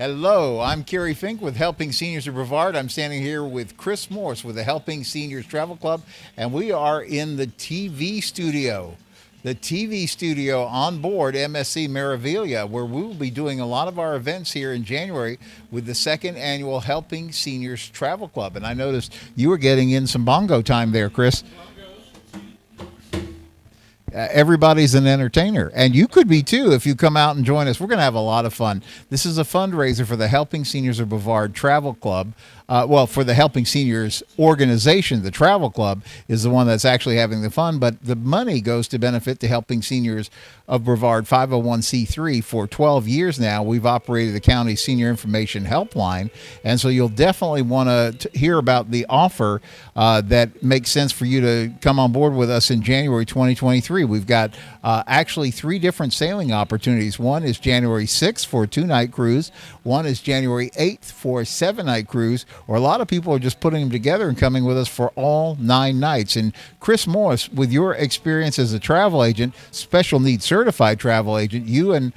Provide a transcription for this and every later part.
Hello, I'm Kerry Fink with Helping Seniors of Brevard. I'm standing here with Chris Morse with the Helping Seniors Travel Club, and we are in the TV studio. The TV studio on board MSC Meraviglia, where we will be doing a lot of our events here in January with the second annual Helping Seniors Travel Club. And I noticed you were getting in some bongo time there, Chris. Everybody's an entertainer, and you could be too if you come out and join us. We're going to have a lot of fun. This is a fundraiser for the Helping Seniors of Brevard Travel Club. For the Helping Seniors organization. The Travel Club is the one that's actually having the fun, but the money goes to benefit the Helping Seniors of Brevard 501c3. For 12 years now, we've operated the county senior information helpline, and so you'll definitely want to hear about the offer that makes sense for you to come on board with us in January 2023. We've got actually 3 different sailing opportunities. One is January 6th for a 2-night cruise. One is January 8th for a 7-night cruise, or a lot of people are just putting them together and coming with us for all 9 nights. And Chris Morse, with your experience as a travel agent, special needs certified travel agent, you and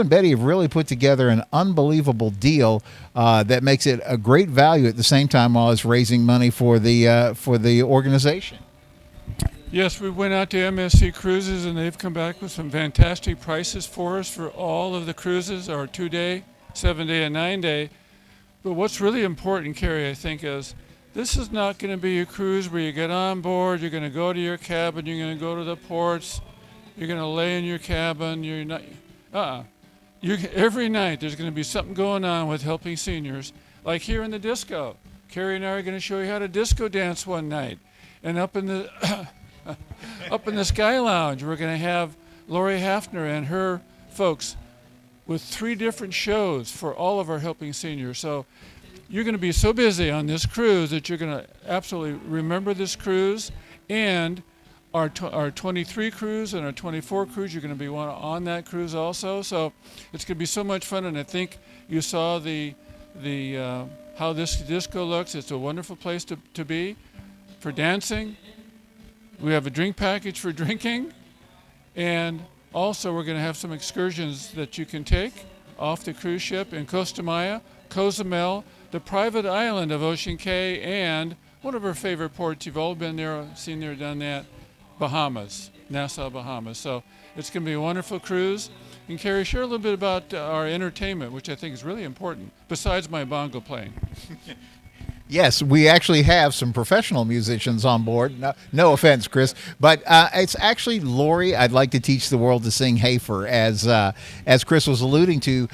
Betty have really put together an unbelievable deal that makes it a great value at the same time while it's raising money for the organization. Yes, we went out to MSC Cruises, and they've come back with some fantastic prices for us for all of the cruises, our 2-day, 7-day, and 9-day. But what's really important, Kerry, I think, is this is not going to be a cruise where you get on board, you're going to go to your cabin, you're going to go to the ports, you're going to lay in your cabin, you're not... Every night there's going to be something going on with Helping Seniors, like here in the disco. Kerry and I are going to show you how to disco dance one night. And up in the up in the Sky Lounge, we're going to have Lori Hafner and her folks with 3 different shows for all of our Helping Seniors. So you're going to be so busy on this cruise that you're going to absolutely remember this cruise, and our 23 cruise and our 24 cruise, you're going to be on that cruise also. So it's going to be so much fun, and I think you saw the how this disco looks. It's a wonderful place to be for dancing. We have a drink package for drinking, and also we're going to have some excursions that you can take off the cruise ship in Costa Maya, Cozumel, the private island of Ocean Cay, and one of our favorite ports. You've all been there, seen there, done that, Bahamas, Nassau, Bahamas. So it's going to be a wonderful cruise. And Kerry, share a little bit about our entertainment, which I think is really important, besides my bongo playing. Yes, we actually have some professional musicians on board. No offense, Chris, but it's actually Lori. I'd like to teach the world to sing Hafer, as Chris was alluding to.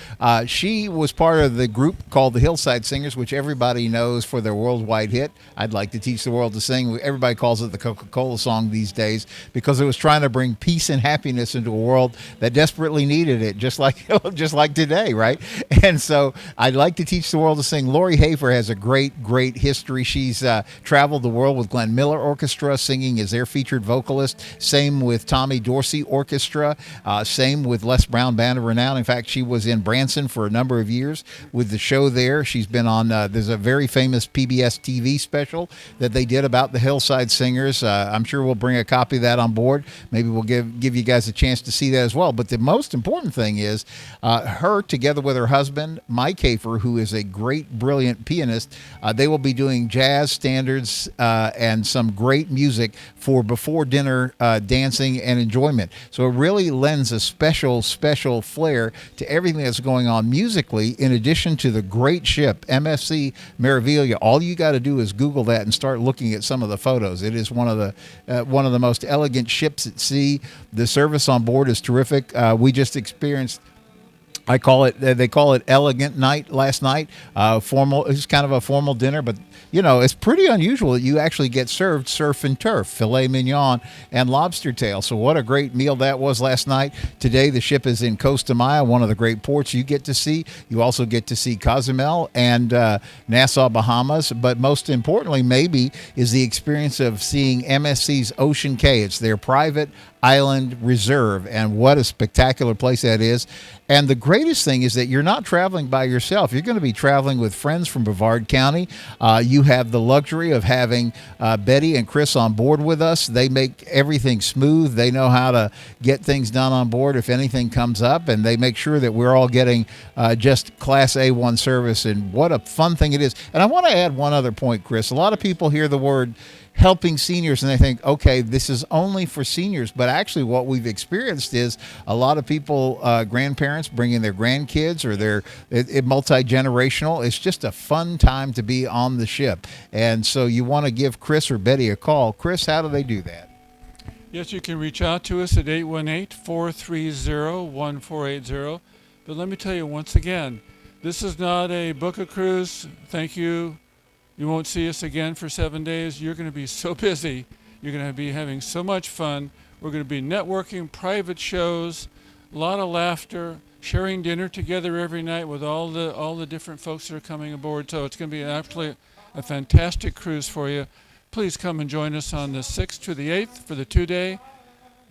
She was part of the group called the Hillside Singers, which everybody knows for their worldwide hit, I'd like to teach the world to sing. Everybody calls it the Coca-Cola song these days because it was trying to bring peace and happiness into a world that desperately needed it, just like today, right? And so I'd like to teach the world to sing. Lori Hafer has a great history. She's traveled the world with Glenn Miller Orchestra, singing as their featured vocalist. Same with Tommy Dorsey Orchestra. Same with Les Brown Band of Renown. In fact, she was in Branson for a number of years with the show there. She's been on, there's a very famous PBS TV special that they did about the Hillside Singers. I'm sure we'll bring a copy of that on board. Maybe we'll give you guys a chance to see that as well. But the most important thing is her, together with her husband, Mike Hafer, who is a great, brilliant pianist, they will be doing jazz standards and some great music for before dinner dancing and enjoyment. So it really lends a special flair to everything that's going on musically, in addition to the great ship, MSC Meraviglia. All you got to do is Google that and start looking at some of the photos. It is one of the most elegant ships at sea. The service on board is terrific. We just experienced, they call it elegant night last night. Formal, it's kind of a formal dinner, but it's pretty unusual that you actually get served surf and turf, filet mignon, and lobster tail. So what a great meal that was last night. Today the ship is in Costa Maya, one of the great ports you get to see. You also get to see Cozumel and Nassau, Bahamas. But most importantly, maybe, is the experience of seeing MSC's Ocean Cay. It's their private Island Reserve, and what a spectacular place that is. And the greatest thing is that you're not traveling by yourself. You're going to be traveling with friends from Brevard County. You have the luxury of having Betty and Chris on board with us. They make everything smooth. They know how to get things done on board if anything comes up, and they make sure that we're all getting just Class A1 service. And what a fun thing it is. And I want to add one other point, Chris. A lot of people hear the word helping seniors and they think, okay, this is only for seniors. But actually what we've experienced is a lot of people, grandparents bringing their grandkids, or they're multi-generational. It's just a fun time to be on the ship. And so you want to give Chris or Betty a call. Chris, how do they do that? Yes, you can reach out to us at 818-430-1480. But let me tell you once again, this is not a book a cruise. Thank you. You won't see us again for 7 days. You're going to be so busy. You're going to be having so much fun. We're going to be networking, private shows, a lot of laughter, sharing dinner together every night with all the different folks that are coming aboard. So it's going to be actually a fantastic cruise for you. Please come and join us on the 6th to the 8th for the 2-day,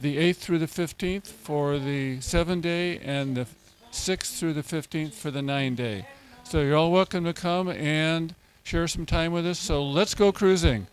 the 8th through the 15th for the 7-day, and the 6th through the 15th for the 9-day. So you're all welcome to come and share some time with us. So let's go cruising.